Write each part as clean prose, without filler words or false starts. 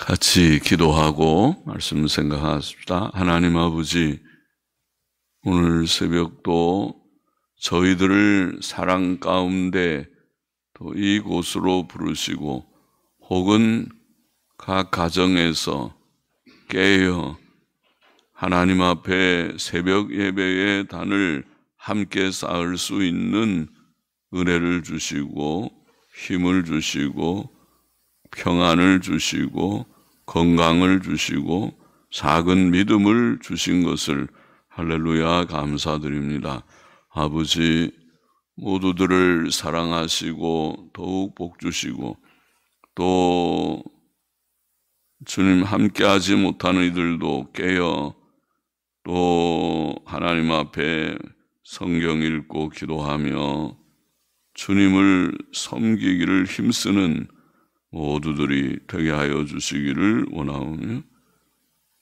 같이 기도하고 말씀 생각하십시다. 하나님 아버지, 오늘 새벽도 저희들을 사랑 가운데 또 이곳으로 부르시고 혹은 각 가정에서 깨어 하나님 앞에 새벽 예배의 단을 함께 쌓을 수 있는 은혜를 주시고 힘을 주시고 평안을 주시고 건강을 주시고 작은 믿음을 주신 것을 할렐루야 감사드립니다. 아버지, 모두들을 사랑하시고 더욱 복 주시고 또 주님 함께하지 못하는 이들도 깨어 또 하나님 앞에 성경 읽고 기도하며 주님을 섬기기를 힘쓰는 모두들이 되게 하여 주시기를 원하오며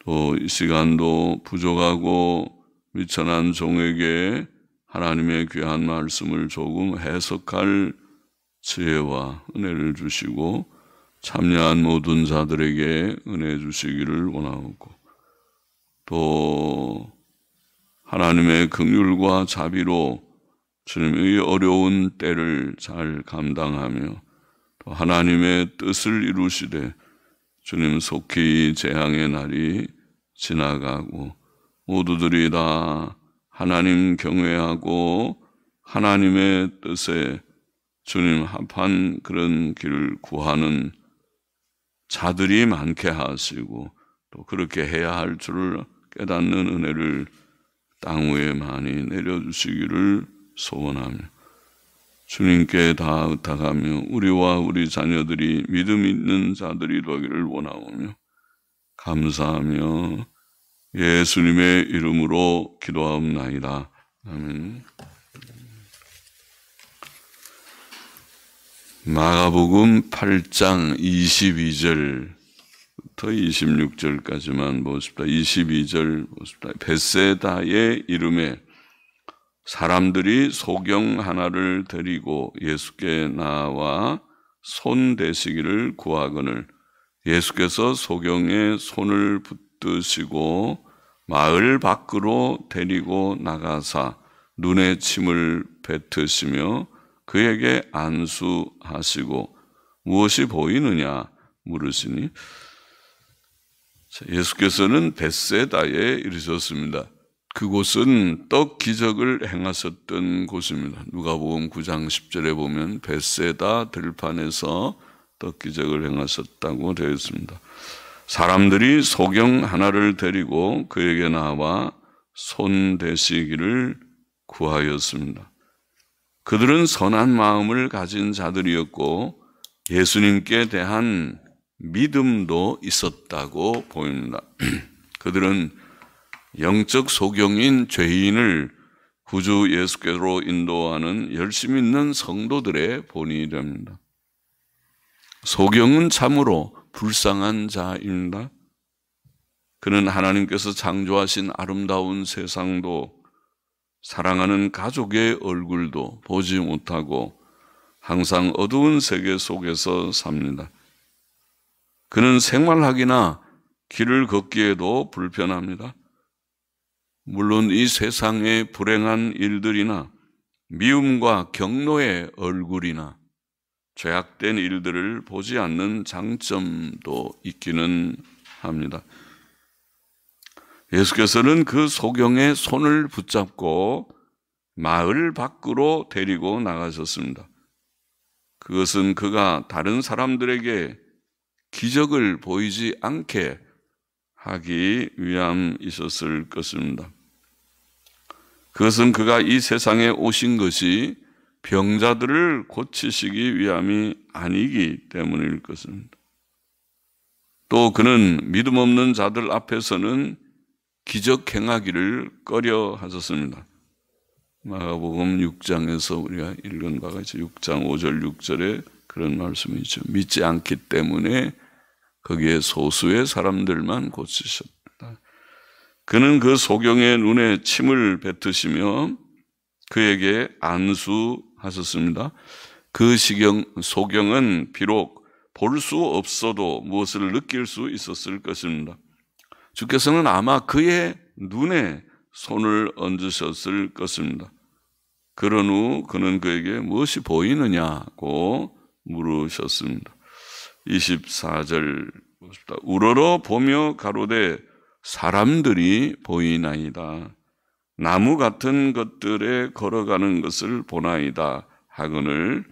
또 이 시간도 부족하고 미천한 종에게 하나님의 귀한 말씀을 조금 해석할 지혜와 은혜를 주시고 참여한 모든 자들에게 은혜 주시기를 원하고 또 하나님의 긍휼과 자비로 주님의 어려운 때를 잘 감당하며 또 하나님의 뜻을 이루시되 주님 속히 재앙의 날이 지나가고 모두들이 다 하나님 경외하고 하나님의 뜻에 주님 합한 그런 길을 구하는 자들이 많게 하시고 또 그렇게 해야 할 줄을 깨닫는 은혜를 땅 위에 많이 내려주시기를 소원하며 주님께 다 의탁하며 우리와 우리 자녀들이 믿음 있는 자들이 되기를 원하오며 감사하며 예수님의 이름으로 기도하옵나이다. 아멘. 마가복음 8장 22절부터 26절까지만 보십시다. 22절 보십시다. 벳세다의 이름에 사람들이 소경 하나를 데리고 예수께 나와 손 대시기를 구하거늘 예수께서 소경에 손을 붙드시고 마을 밖으로 데리고 나가사 눈에 침을 뱉으시며 그에게 안수하시고 무엇이 보이느냐 물으시니 예수께서는 벳세다에 이르셨습니다. 그곳은 떡 기적을 행하셨던 곳입니다. 누가복음 9장 10절에 보면 벳세다 들판에서 떡 기적을 행하셨다고 되어 있습니다. 사람들이 소경 하나를 데리고 그에게 나와 손 대시기를 구하였습니다. 그들은 선한 마음을 가진 자들이었고 예수님께 대한 믿음도 있었다고 보입니다. 그들은 영적 소경인 죄인을 구주 예수께로 인도하는 열심 있는 성도들의 본이 됩니다. 소경은 참으로 불쌍한 자입니다. 그는 하나님께서 창조하신 아름다운 세상도 사랑하는 가족의 얼굴도 보지 못하고 항상 어두운 세계 속에서 삽니다. 그는 생활하기나 길을 걷기에도 불편합니다. 물론 이 세상의 불행한 일들이나 미움과 경노의 얼굴이나 죄악된 일들을 보지 않는 장점도 있기는 합니다. 예수께서는 그 소경의 손을 붙잡고 마을 밖으로 데리고 나가셨습니다. 그것은 그가 다른 사람들에게 기적을 보이지 않게 하기 위함이셨을 것입니다. 그것은 그가 이 세상에 오신 것이 병자들을 고치시기 위함이 아니기 때문일 것입니다. 또 그는 믿음 없는 자들 앞에서는 기적 행하기를 꺼려 하셨습니다. 마가복음 6장에서 우리가 읽은 바가 있죠. 6장 5절 6절에 그런 말씀이 있죠. 믿지 않기 때문에 거기에 소수의 사람들만 고치셨다. 그는 그 소경의 눈에 침을 뱉으시며 그에게 안수하셨습니다. 그 소경은 비록 볼 수 없어도 무엇을 느낄 수 있었을 것입니다. 주께서는 아마 그의 눈에 손을 얹으셨을 것입니다. 그런 후 그는 그에게 무엇이 보이느냐고 물으셨습니다. 24절 봅시다. 우러러 보며 가로되 사람들이 보이나이다. 나무 같은 것들에 걸어가는 것을 보나이다 하거늘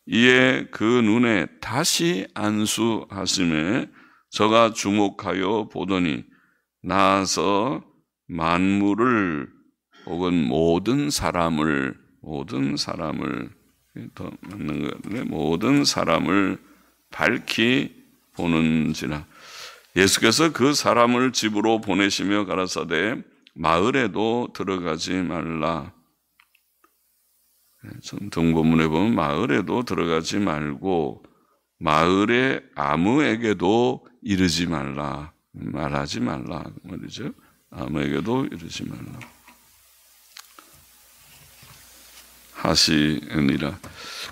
이에 그 눈에 다시 안수하심에 저가 주목하여 보더니 나아서 만물을 혹은 모든 사람을 더 맞는 것 같은데 모든 사람을 밝히 보는지라. 예수께서 그 사람을 집으로 보내시며 가라사대 마을에도 들어가지 말라. 전통본문에 보면 마을에도 들어가지 말고 마을의 아무에게도 이르지 말라. 말하지 말라 말이죠. 아무에게도 이르지 말라. 하시니라.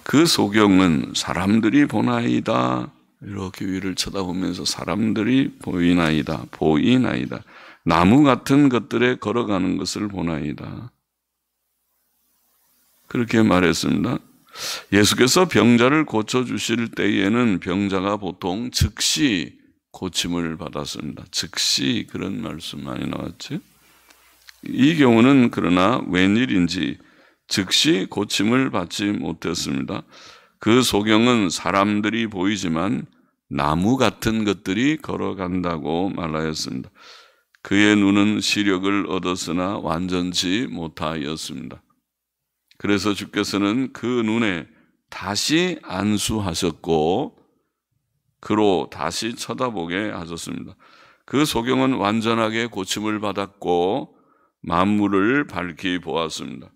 그 소경은 사람들이 보나이다. 이렇게 위를 쳐다보면서 사람들이 보이나이다. 나무 같은 것들에 걸어가는 것을 보나이다. 그렇게 말했습니다. 예수께서 병자를 고쳐주실 때에는 병자가 보통 즉시 고침을 받았습니다. 즉시 그런 말씀 많이 나왔죠. 이 경우는 그러나 웬일인지 즉시 고침을 받지 못했습니다. 그 소경은 사람들이 보이지만 나무 같은 것들이 걸어간다고 말하였습니다. 그의 눈은 시력을 얻었으나 완전치 못하였습니다. 그래서 주께서는 그 눈에 다시 안수하셨고 그로 다시 쳐다보게 하셨습니다. 그 소경은 완전하게 고침을 받았고 만물을 밝히 보았습니다.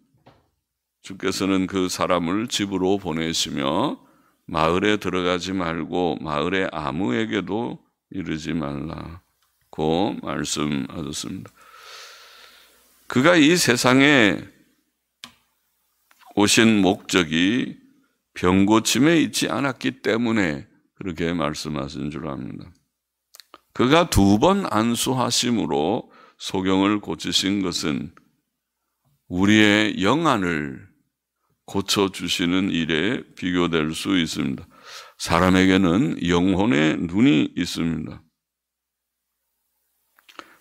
주께서는 그 사람을 집으로 보내시며 마을에 들어가지 말고 마을의 아무에게도 이르지 말라고 말씀하셨습니다. 그가 이 세상에 오신 목적이 병고침에 있지 않았기 때문에 그렇게 말씀하신 줄 압니다. 그가 2번 안수하심으로 소경을 고치신 것은 우리의 영안을 고쳐주시는 일에 비교될 수 있습니다. 사람에게는 영혼의 눈이 있습니다.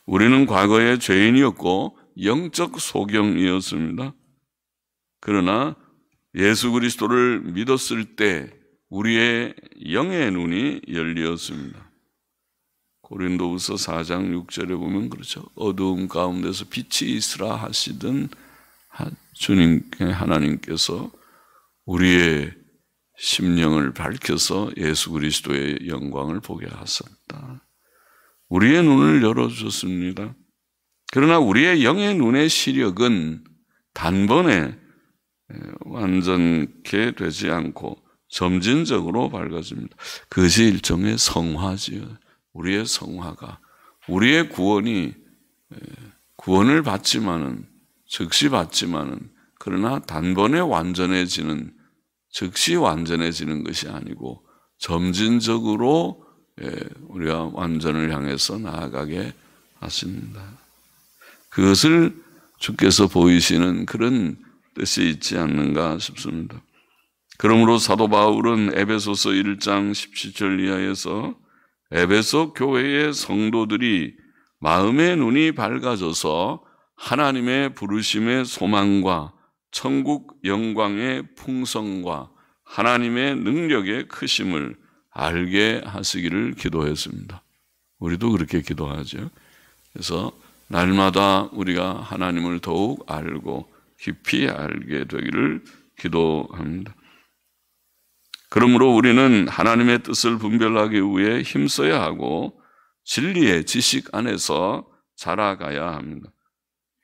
우리는 과거에 죄인이었고 영적 소경이었습니다. 그러나 예수 그리스도를 믿었을 때 우리의 영의 눈이 열렸습니다. 고린도후서 4장 6절에 보면 그렇죠. 어두움 가운데서 빛이 있으라 하시던 하나님께서 우리의 심령을 밝혀서 예수 그리스도의 영광을 보게 하셨다. 우리의 눈을 열어주셨습니다. 그러나 우리의 영의 눈의 시력은 단번에 완전케 되지 않고 점진적으로 밝아집니다. 그것이 일종의 성화지요. 우리의 성화가 우리의 구원을 받지만은 즉시 받지만은 그러나 단번에 완전해지는 즉시 완전해지는 것이 아니고 점진적으로 우리가 완전을 향해서 나아가게 하십니다. 그것을 주께서 보이시는 그런 뜻이 있지 않는가 싶습니다. 그러므로 사도 바울은 에베소서 1장 17절 이하에서 에베소 교회의 성도들이 마음의 눈이 밝아져서 하나님의 부르심의 소망과 천국 영광의 풍성과 하나님의 능력의 크심을 알게 하시기를 기도했습니다. 우리도 그렇게 기도하죠. 그래서 날마다 우리가 하나님을 더욱 알고 깊이 알게 되기를 기도합니다. 그러므로 우리는 하나님의 뜻을 분별하기 위해 힘써야 하고 진리의 지식 안에서 자라가야 합니다.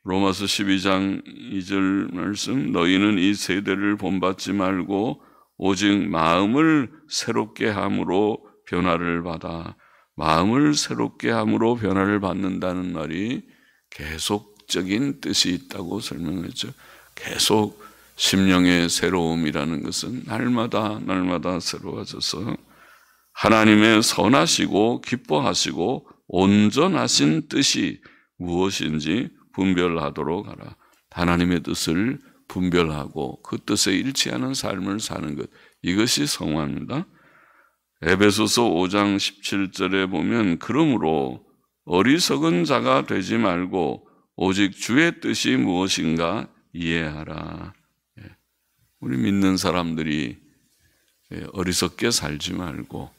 로마서 12장 2절 말씀, 너희는 이 세대를 본받지 말고 오직 마음을 새롭게 함으로 변화를 받아. 마음을 새롭게 함으로 변화를 받는다는 말이 계속적인 뜻이 있다고 설명했죠. 계속 심령의 새로움이라는 것은 날마다 새로워져서 하나님의 선하시고 기뻐하시고 온전하신 뜻이 무엇인지 분별하도록 하라. 하나님의 뜻을 분별하고 그 뜻에 일치하는 삶을 사는 것, 이것이 성화입니다. 에베소서 5장 17절에 보면 그러므로 어리석은 자가 되지 말고 오직 주의 뜻이 무엇인가 이해하라. 우리 믿는 사람들이 어리석게 살지 말고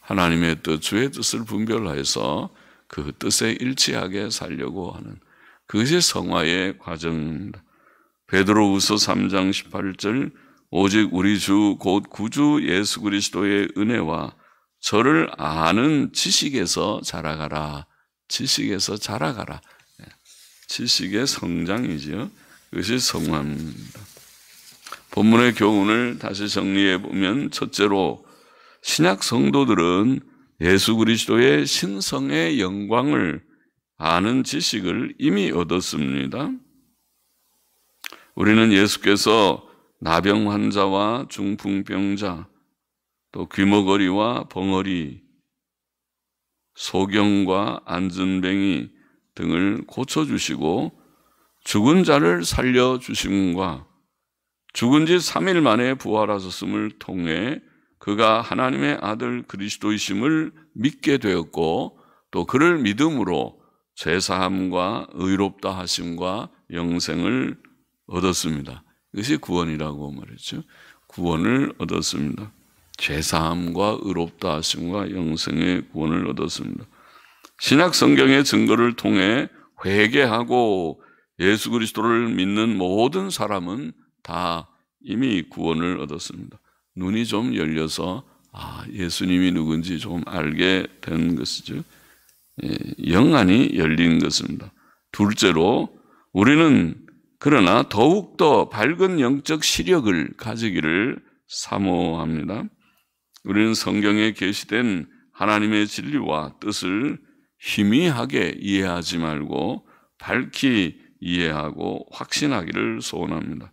하나님의 뜻, 주의 뜻을 분별해서 그 뜻에 일치하게 살려고 하는, 그것이 성화의 과정입니다. 베드로후서 3장 18절 오직 우리 주 곧 구주 예수 그리스도의 은혜와 저를 아는 지식에서 자라가라. 지식에서 자라가라. 지식의 성장이지요. 그것이 성화입니다. 본문의 교훈을 다시 정리해 보면, 첫째로 신약 성도들은 예수 그리스도의 신성의 영광을 아는 지식을 이미 얻었습니다. 우리는 예수께서 나병 환자와 중풍병자, 또 귀머거리와 벙어리, 소경과 안전뱅이 등을 고쳐주시고 죽은 자를 살려주심과 죽은 지 3일 만에 부활하셨음을 통해 그가 하나님의 아들 그리스도이심을 믿게 되었고, 또 그를 믿음으로 죄사함과 의롭다 하심과 영생을 얻었습니다. 이것이 구원이라고 말했죠. 구원을 얻었습니다. 죄사함과 의롭다 하심과 영생의 구원을 얻었습니다. 신약 성경의 증거를 통해 회개하고 예수 그리스도를 믿는 모든 사람은 다 이미 구원을 얻었습니다. 눈이 좀 열려서 예수님이 누군지 좀 알게 된 것이죠. 영안이 열린 것입니다. 둘째로 우리는 그러나 더욱더 밝은 영적 시력을 가지기를 사모합니다. 우리는 성경에 계시된 하나님의 진리와 뜻을 희미하게 이해하지 말고 밝히 이해하고 확신하기를 소원합니다.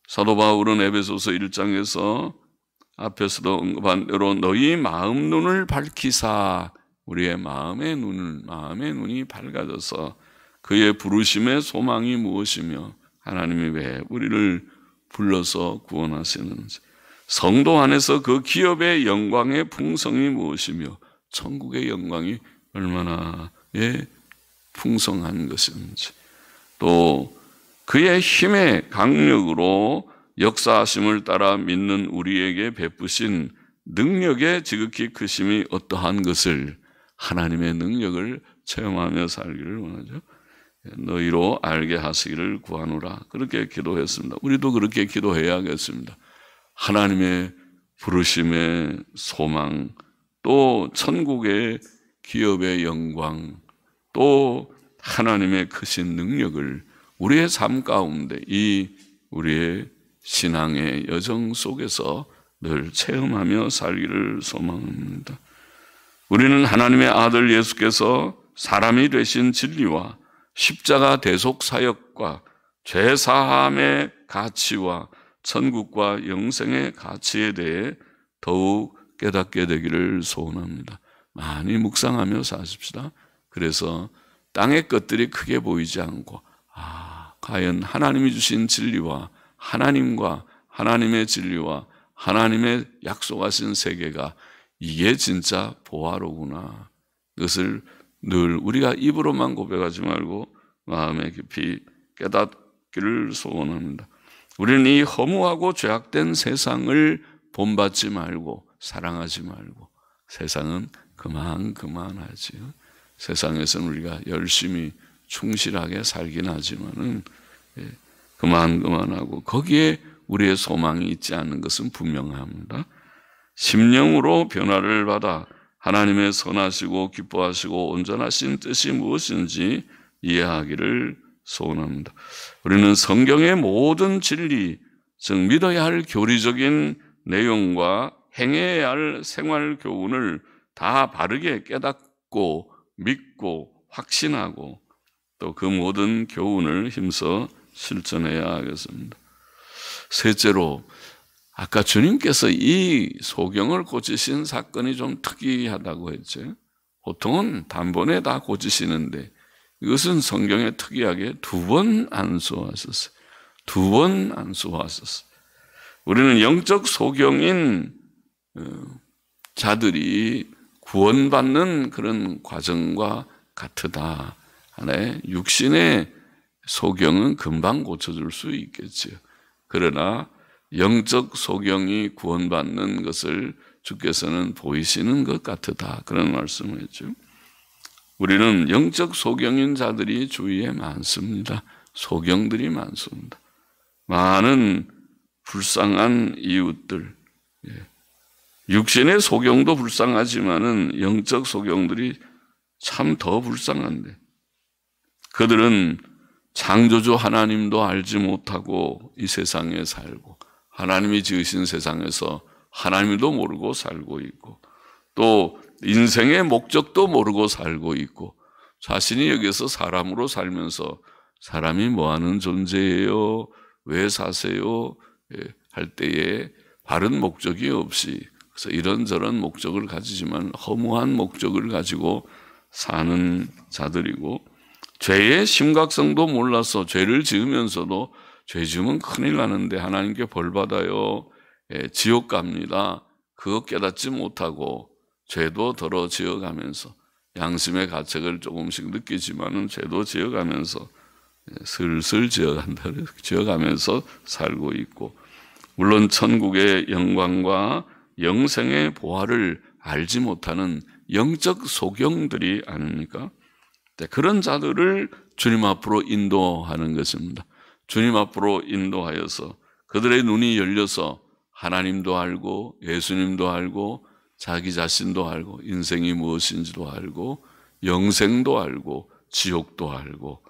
사도 바울은 에베소서 1장에서 앞에서도 언급한 대로 너희 마음 눈을 밝히사, 우리의 마음의 눈이 밝아져서 그의 부르심의 소망이 무엇이며 하나님이 왜 우리를 불러서 구원하시는지, 성도 안에서 그 기업의 영광의 풍성이 무엇이며 천국의 영광이 얼마나 풍성한 것인지, 또 그의 힘의 강력으로 역사하심을 따라 믿는 우리에게 베푸신 능력의 지극히 크심이 어떠한 것을, 하나님의 능력을 체험하며 살기를 원하죠. 너희로 알게 하시기를 구하노라. 그렇게 기도했습니다. 우리도 그렇게 기도해야겠습니다. 하나님의 부르심의 소망, 또 천국의 기업의 영광, 또 하나님의 크신 능력을 우리의 삶 가운데, 이 우리의 신앙의 여정 속에서 늘 체험하며 살기를 소망합니다. 우리는 하나님의 아들 예수께서 사람이 되신 진리와 십자가 대속 사역과 죄사함의 가치와 천국과 영생의 가치에 대해 더욱 깨닫게 되기를 소원합니다. 많이 묵상하며 사십시다. 그래서 땅의 것들이 크게 보이지 않고, 과연 하나님이 주신 진리와 하나님과 하나님의 진리와 하나님의 약속하신 세계가 이게 진짜 보화로구나. 이것을 늘 우리가 입으로만 고백하지 말고 마음에 깊이 깨닫기를 소원합니다. 우리는 이 허무하고 죄악된 세상을 본받지 말고 사랑하지 말고, 세상은 그만하지요. 세상에서는 우리가 열심히 충실하게 살긴 하지만은 그만하고 거기에 우리의 소망이 있지 않는 것은 분명합니다. 심령으로 변화를 받아 하나님의 선하시고 기뻐하시고 온전하신 뜻이 무엇인지 이해하기를 소원합니다. 우리는 성경의 모든 진리, 즉 믿어야 할 교리적인 내용과 행해야 할 생활 교훈을 다 바르게 깨닫고 믿고 확신하고, 또 그 모든 교훈을 힘써 실천해야 하겠습니다. 셋째로, 아까 주님께서 이 소경을 고치신 사건이 좀 특이하다고 했죠. 보통은 단번에 다 고치시는데 이것은 성경에 특이하게 2번 안수하셨어요. 2번 안수하셨어요. 우리는 영적 소경인 자들이 구원받는 그런 과정과 같으다. 하나의 육신의 소경은 금방 고쳐줄 수 있겠죠. 그러나 영적 소경이 구원받는 것을 주께서는 보이시는 것 같으다. 그런 말씀을 했죠. 우리는 영적 소경인 자들이 주위에 많습니다. 소경들이 많습니다. 많은 불쌍한 이웃들, 육신의 소경도 불쌍하지만은 영적 소경들이 참 더 불쌍한데, 그들은 창조주 하나님도 알지 못하고 이 세상에 살고, 하나님이 지으신 세상에서 하나님도 모르고 살고 있고, 또 인생의 목적도 모르고 살고 있고, 자신이 여기서 사람으로 살면서 사람이 뭐하는 존재예요? 왜 사세요? 할 때에 바른 목적이 없이, 그래서 이런저런 목적을 가지지만 허무한 목적을 가지고 사는 자들이고, 죄의 심각성도 몰라서 죄를 지으면서도 죄 지으면 큰일 나는데 하나님께 벌 받아요, 지옥 갑니다, 그거 깨닫지 못하고 죄도 덜어 지어가면서 양심의 가책을 조금씩 느끼지만은 죄도 지어가면서 슬슬 지어가면서 살고 있고, 물론 천국의 영광과 영생의 보화를 알지 못하는 영적 소경들이 아닙니까? 그런 자들을 주님 앞으로 인도하는 것입니다. 주님 앞으로 인도하여서 그들의 눈이 열려서 하나님도 알고 예수님도 알고 자기 자신도 알고 인생이 무엇인지도 알고 영생도 알고 지옥도 알고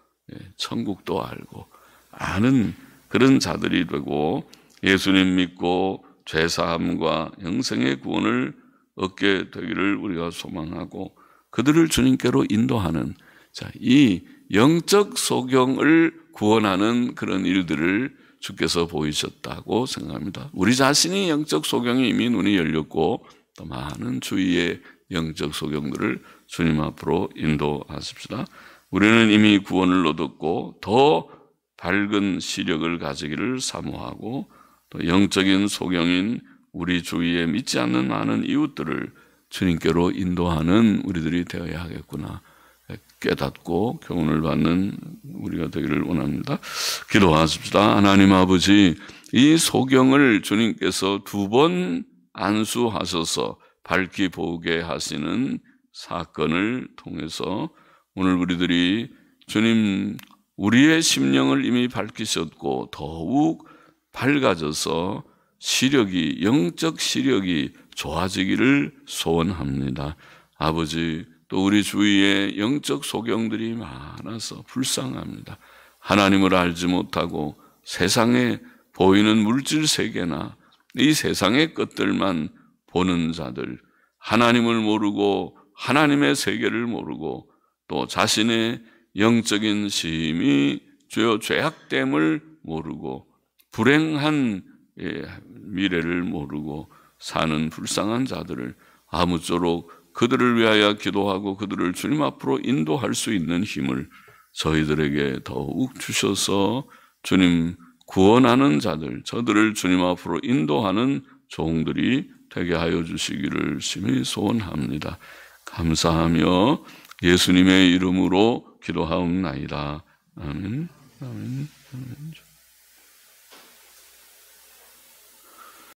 천국도 알고 아는 그런 자들이 되고, 예수님 믿고 죄사함과 영생의 구원을 얻게 되기를 우리가 소망하고, 그들을 주님께로 인도하는, 이 영적 소경을 구원하는 그런 일들을 주께서 보이셨다고 생각합니다. 우리 자신이 영적 소경이 이미 눈이 열렸고, 또 많은 주위의 영적 소경들을 주님 앞으로 인도하십시다. 우리는 이미 구원을 얻었고 더 밝은 시력을 가지기를 사모하고, 또 영적인 소경인 우리 주위에 믿지 않는 많은 이웃들을 주님께로 인도하는 우리들이 되어야 하겠구나 깨닫고 교훈을 받는 우리가 되기를 원합니다. 기도하십시다. 하나님 아버지, 이 소경을 주님께서 2번 안수하셔서 밝히 보게 하시는 사건을 통해서 오늘 우리들이 주님, 우리의 심령을 이미 밝히셨고 더욱 밝아져서 시력이, 영적 시력이 좋아지기를 소원합니다. 아버지, 또 우리 주위에 영적 소경들이 많아서 불쌍합니다. 하나님을 알지 못하고 세상에 보이는 물질 세계나 이 세상의 것들만 보는 자들, 하나님을 모르고 하나님의 세계를 모르고 또 자신의 영적인 심히 죄악됨을 모르고 불행한 미래를 모르고 사는 불쌍한 자들을 아무쪼록 그들을 위하여 기도하고 그들을 주님 앞으로 인도할 수 있는 힘을 저희들에게 더욱 주셔서 주님 구원하는 자들, 저들을 주님 앞으로 인도하는 종들이 되게 하여 주시기를 심히 소원합니다. 감사하며 예수님의 이름으로 기도하옵나이다. 아멘. 아멘. 아멘.